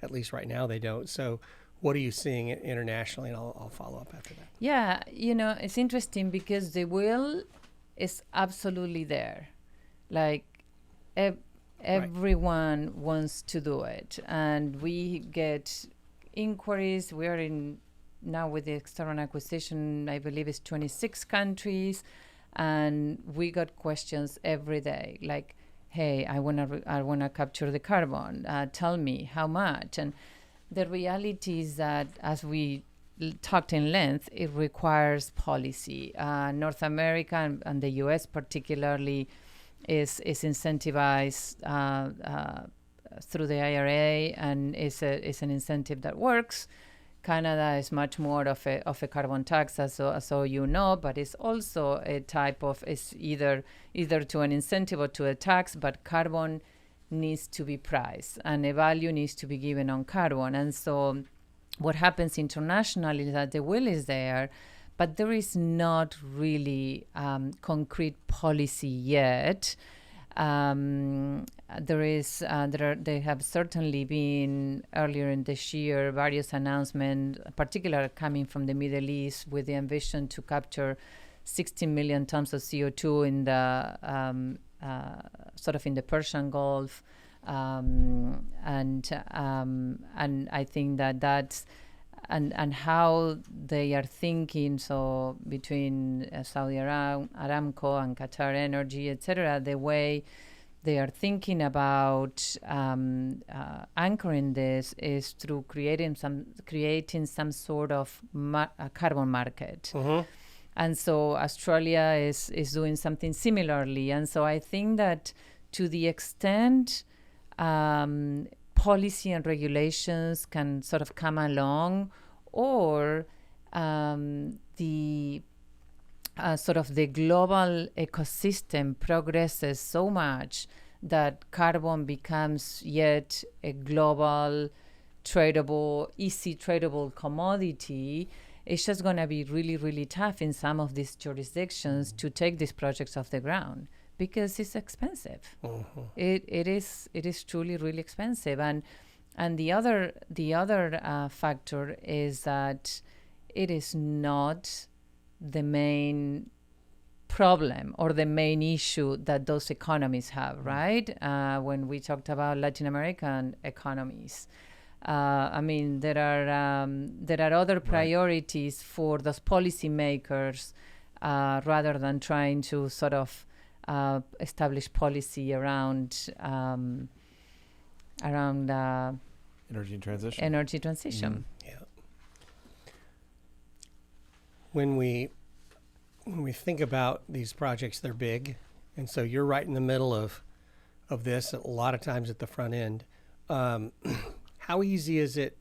at least right now they don't. So what are you seeing internationally? And I'll follow up after that. Yeah, it's interesting because the will is absolutely there. Like everyone wants to do it. And we get inquiries. We are now with the external acquisition, I believe it's 26 countries. And we got questions every day, like, "Hey, I wanna capture the carbon. Tell me how much." And the reality is that as we talked in length, it requires policy. North America and the U.S. particularly is incentivized through the IRA, and is an incentive that works. Canada is much more of a carbon tax, so you know, but it's also a type of, it's either to an incentive or to a tax, but carbon needs to be priced and a value needs to be given on carbon. And so what happens internationally is that the will is there, but there is not really concrete policy yet. There have certainly been earlier in this year various announcements, particularly coming from the Middle East, with the ambition to capture 16 million tons of CO2 in the sort of in the Persian Gulf, and I think that's and how they are thinking. So between Saudi Aramco and Qatar Energy, etc., the way they are thinking about anchoring this is through creating some sort of carbon market. Mm-hmm. And so Australia is doing something similarly. And so I think that to the extent policy and regulations can sort of come along, or the sort of the global ecosystem progresses so much that carbon becomes yet a global easy tradable commodity, it's just going to be really, really tough in some of these jurisdictions to take these projects off the ground, because it's expensive. Mm-hmm. It is truly really expensive, and the other factor is that it is not the main problem or the main issue that those economies have, right? When we talked about Latin American economies, I mean, there are other priorities for those policymakers rather than trying to sort of establish policy around energy transition. Mm-hmm. Yeah. When we think about these projects, they're big, and so you're right in the middle of this. A lot of times at the front end. How easy is it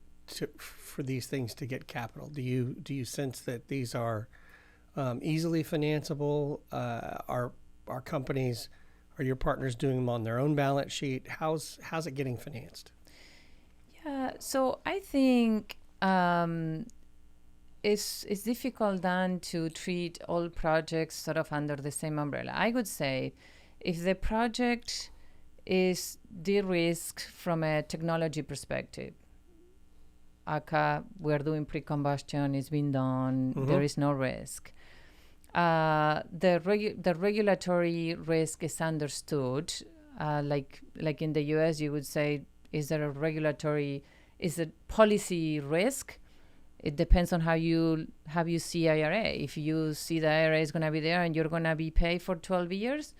for these things to get capital? Do you sense that these are easily financeable? Are companies, are your partners doing them on their own balance sheet? How's it getting financed? Yeah, so I think it's difficult then to treat all projects sort of under the same umbrella. I would say if the project is de-risked from a technology perspective, we're doing pre-combustion, it's been done, mm-hmm. There is no risk. The regulatory risk is understood. Like in the US, you would say, is it policy risk? It depends on how you see IRA. If you see the IRA is going to be there and you're going to be paid for 12 years,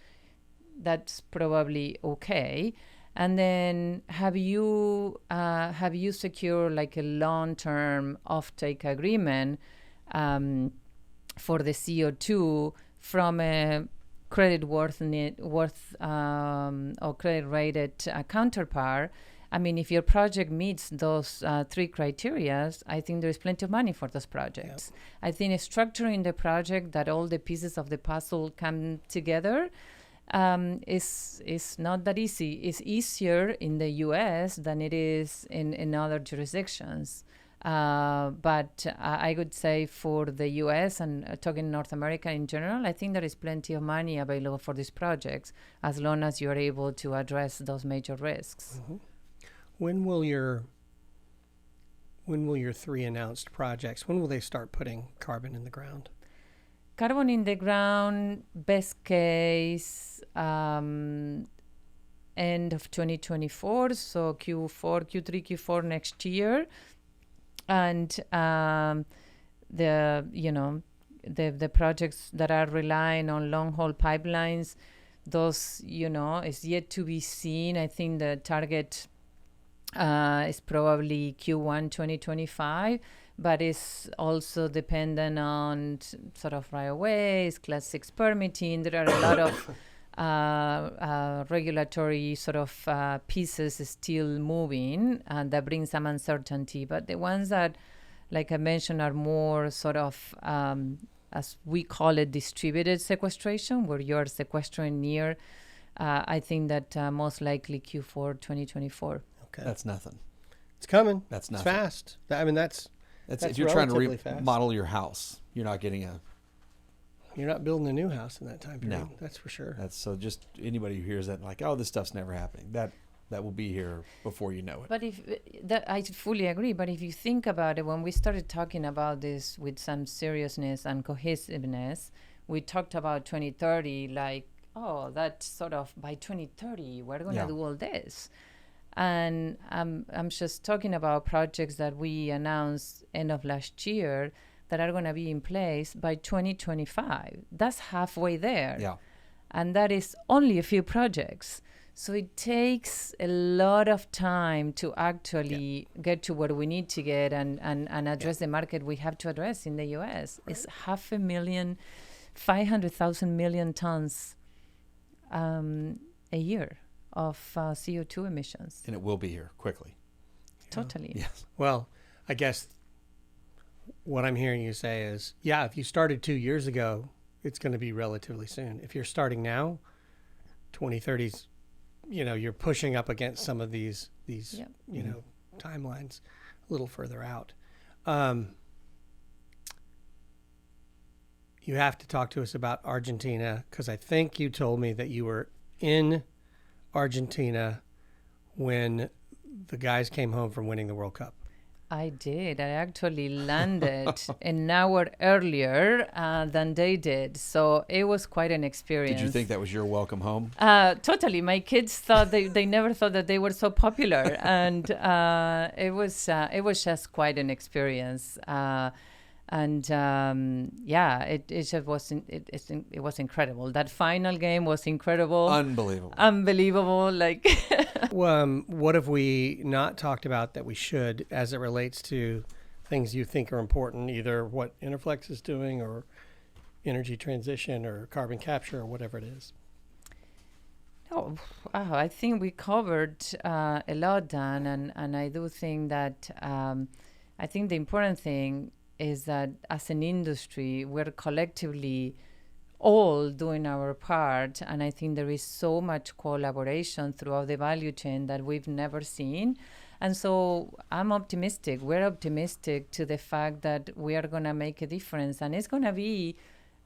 that's probably okay. And then have you secured like a long-term offtake agreement for the CO2 from a credit worth or credit rated counterpart? I mean, if your project meets those three criteria, I think there is plenty of money for those projects. Yep. I think structuring the project that all the pieces of the puzzle come together is not that easy. It's easier in the U.S. than it is in other jurisdictions. But I would say for the U.S. and talking North America in general, I think there is plenty of money available for these projects as long as you're able to address those major risks. Mm-hmm. When will your three announced projects, when will they start putting carbon in the ground? Carbon in the ground, best case, end of 2024, so Q3, Q4 next year. And the projects that are relying on long-haul pipelines, those, is yet to be seen. I think the target is probably Q1 2025. but it's also dependent on sort of right of ways, Class 6 permitting. There are a lot of regulatory sort of pieces still moving, and that brings some uncertainty. But the ones that, like I mentioned, are more sort of, as we call it, distributed sequestration, where you're sequestering near, I think that most likely Q4 2024. Okay. That's nothing. It's coming. That's It's nothing. fast. I mean, that's If you're trying to relatively fast. remodel your house, you're not getting a. You're not building a new house in that time period. No. That's for sure. That's so. Just anybody who hears that, like, oh, this stuff's never happening. That will be here before you know it. But if that, I fully agree. But if you think about it, when we started talking about this with some seriousness and cohesiveness, we talked about 2030, like, oh, that's sort of by 2030 we're going to do all this. And I'm just talking about projects that we announced end of last year that are going to be in place by 2025. That's halfway there. Yeah. And that is only a few projects. So it takes a lot of time to actually get to where we need to get and address the market we have to address in the U.S. Right. It's 500,000 million tons a year of CO2 emissions. And it will be here quickly. Totally. Yes. Well, I guess what I'm hearing you say is, yeah, if you started 2 years ago, it's going to be relatively soon. If you're starting now, 2030's, you're pushing up against some of these timelines a little further out. You have to talk to us about Argentina, because I think you told me that you were in Argentina when the guys came home from winning the World Cup. I did. I actually landed an hour earlier than they did. So it was quite an experience. Did you think that was your welcome home? Totally. My kids thought they never thought that they were so popular. And it was just quite an experience. It just was incredible. That final game was incredible. Unbelievable. Like, what have we not talked about that we should, as it relates to things you think are important, either what Enerflex is doing or energy transition or carbon capture or whatever it is? I think we covered a lot, Dan, and I do think that I think the important thing is that as an industry, we're collectively all doing our part. And I think there is so much collaboration throughout the value chain that we've never seen. And so I'm optimistic. We're optimistic to the fact that we are going to make a difference. And it's going to be,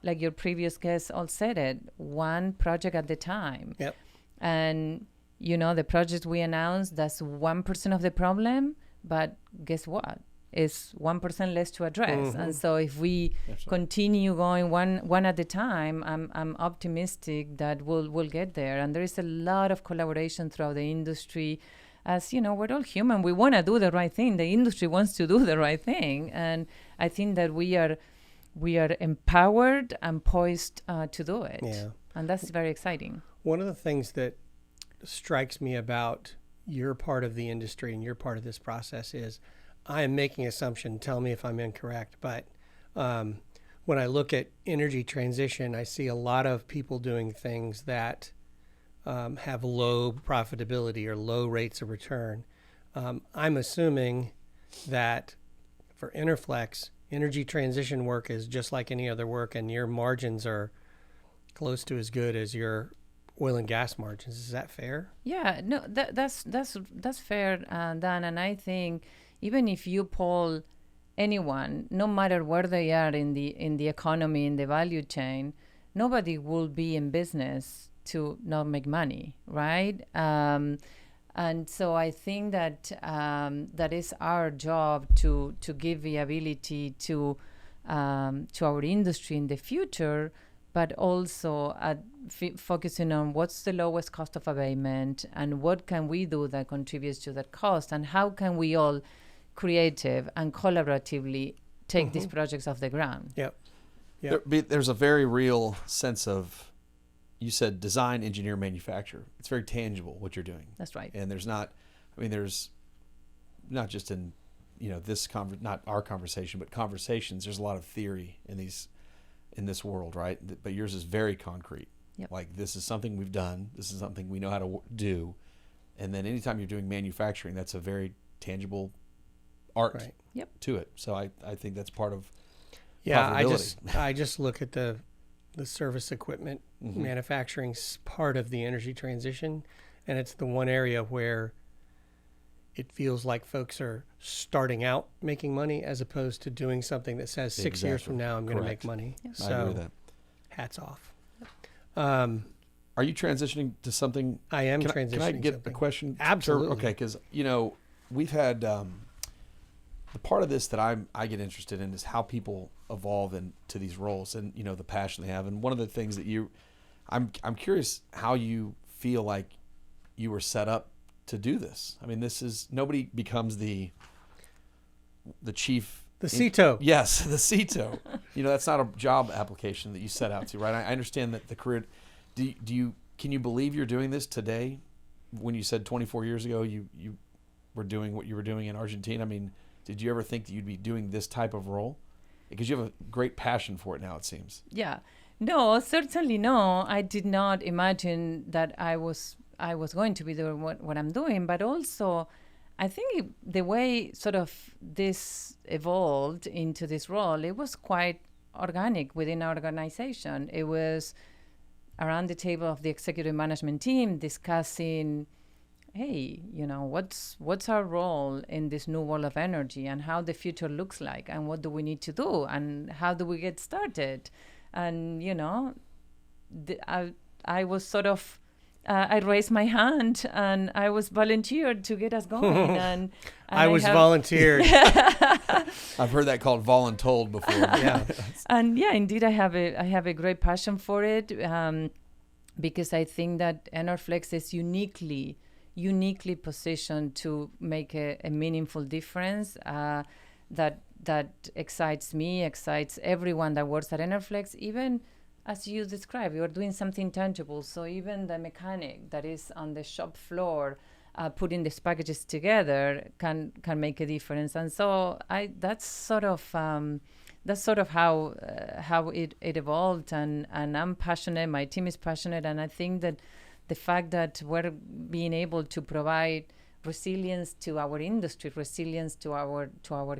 like your previous guests all said it, one project at a time. Yep. And, the project we announced, that's 1% of the problem. But guess what? Is 1% less to address. And so if we continue going one at a time, I'm optimistic that we'll get there. And there is a lot of collaboration throughout the industry. As we're all human. We want to do the right thing. The industry wants to do the right thing. And I think that we are empowered and poised to do it. Yeah. And that's very exciting. One of the things that strikes me about your part of the industry and your part of this process is, I am making an assumption, tell me if I'm incorrect, but when I look at energy transition, I see a lot of people doing things that have low profitability or low rates of return. I'm assuming that for Enerflex, energy transition work is just like any other work, and your margins are close to as good as your oil and gas margins. Is that fair? Yeah, no, that's fair, Dan, and I think even if you poll anyone, no matter where they are in the economy, in the value chain, nobody will be in business to not make money, right? And so I think that that is our job to give the ability to our industry in the future, but also focusing on what's the lowest cost of abatement and what can we do that contributes to that cost, and how can we all creative and collaboratively take these projects off the ground. Yep. There's a very real sense of, you said design, engineer, manufacture. It's very tangible what you're doing. That's right. And there's not just in this not our conversation, but conversations, there's a lot of theory in this world, right? But yours is very concrete. Yep. Like, this is something we've done. This is something we know how to do. And then anytime you're doing manufacturing, that's a very tangible art Right. Yep. to it. So I think that's part of Yeah, profitability. I just look at the service equipment Mm-hmm. manufacturing part of the energy transition, and it's the one area where it feels like folks are starting out making money as opposed to doing something that says 6 years from Exactly. now I'm going to make Correct. money. Yep. So I agree with that. hats off. Are you transitioning to something? I am Can transitioning. I get something. a question? Absolutely. Okay, because we've had the part of this that I get interested in is how people evolve into these roles, and the passion they have. And one of the things that I'm curious how you feel like you were set up to do this. I mean, this is nobody becomes the chief. The CETO. Yes, the CETO. That's not a job application that you set out to, right? I understand that the career. Can you believe you're doing this today? When you said 24 years ago you were doing what you were doing in Argentina, I mean, did you ever think that you'd be doing this type of role? Because you have a great passion for it now, it seems. Yeah. No, certainly no. I did not imagine that I was going to be doing what I'm doing, but also I think the way sort of this evolved into this role, it was quite organic within our organization. It was around the table of the executive management team discussing, hey, what's our role in this new world of energy and how the future looks like and what do we need to do and how do we get started? And, I was sort of, I raised my hand and I was volunteered to get us going. and I was volunteered. I've heard that called voluntold before. Yeah. And yeah, indeed, I have a great passion for it because I think that Enerflex is uniquely positioned to make a meaningful difference that excites me, excites everyone that works at Enerflex. Even as you described, you are doing something tangible. So even the mechanic that is on the shop floor putting these packages together can make a difference. And so that's sort of how it evolved. And I'm passionate. My team is passionate, and I think that the fact that we're being able to provide resilience to our industry, resilience to our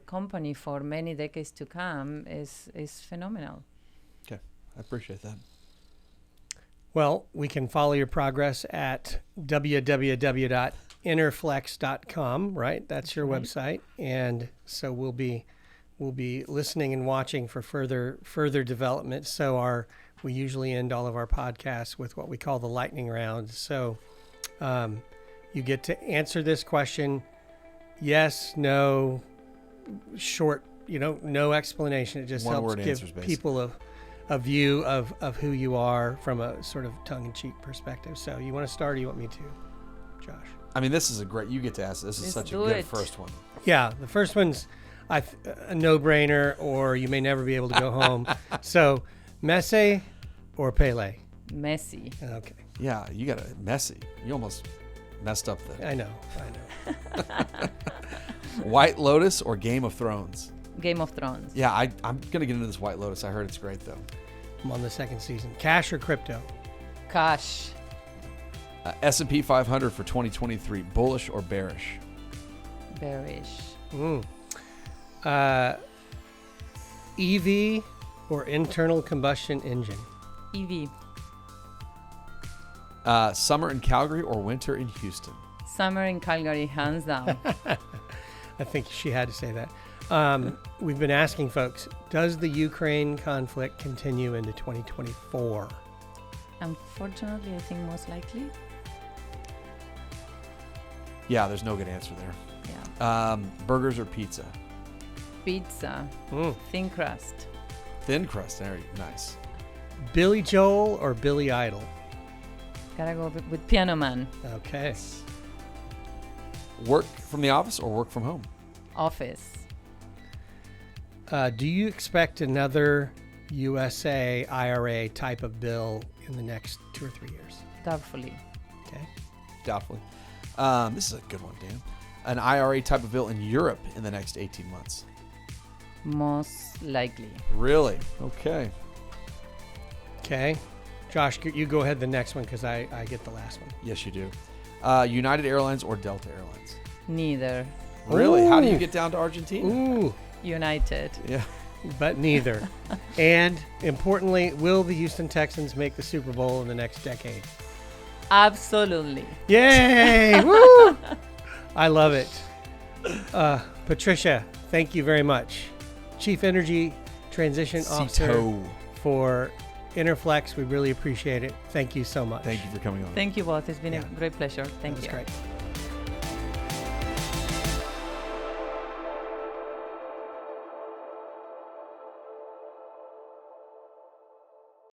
company for many decades to come is phenomenal. Okay, I appreciate that. Well, we can follow your progress at www.enerflex.com, right? That's your right. website. And so we'll be listening and watching for further development. So we usually end all of our podcasts with what we call the lightning round. So you get to answer this question, yes, no, short, no explanation. It just helps give answers, people a view of who you are from a sort of tongue-in-cheek perspective. So you want to start or you want me to, Josh? I mean, this is you get to ask. This is Let's such a do good it. first one. Yeah, the first one's a no-brainer, or you may never be able to go home. So, Messi or Pele? Messi. Okay, Yeah, you got Messi. You almost messed up I know. White Lotus or Game of Thrones? Game of Thrones. Yeah, I'm going to get into this White Lotus. I heard it's great, though. I'm on the second season. Cash or crypto? Cash. S&P 500 for 2023, bullish or bearish? Bearish. EV or internal combustion engine? EV. Summer in Calgary or winter in Houston? Summer in Calgary, hands down. I think she had to say that. We've been asking folks, does the Ukraine conflict continue into 2024? Unfortunately, I think most likely. Yeah, there's no good answer there. Yeah. Burgers or pizza? Pizza. Thin crust. Thin crust. There, nice. Billy Joel or Billy Idol? Gotta go with Piano Man. Okay. Work from the office or work from home? Office. Do you expect another USA IRA type of bill in the next 2 or 3 years? Doubtfully. Okay. Doubtfully. This is a good one, Dan. an IRA type of bill in Europe in the next 18 months? Most likely. Really? Okay. Okay. Josh, you go ahead the next one because I get the last one. Yes, you do. United Airlines or Delta Airlines? Neither. Really? How do you Ooh. get down to Argentina? Ooh, United. Yeah. but neither. And importantly, will the Houston Texans make the Super Bowl in the next decade? Absolutely. Yay! Woo! I love it. Patricia, thank you very much. Chief Energy Transition Officer CETO. for Enerflex. We really appreciate it. Thank you so much. Thank you for coming on. Thank you both. It's been Yeah. a great pleasure. Thank That was you. great.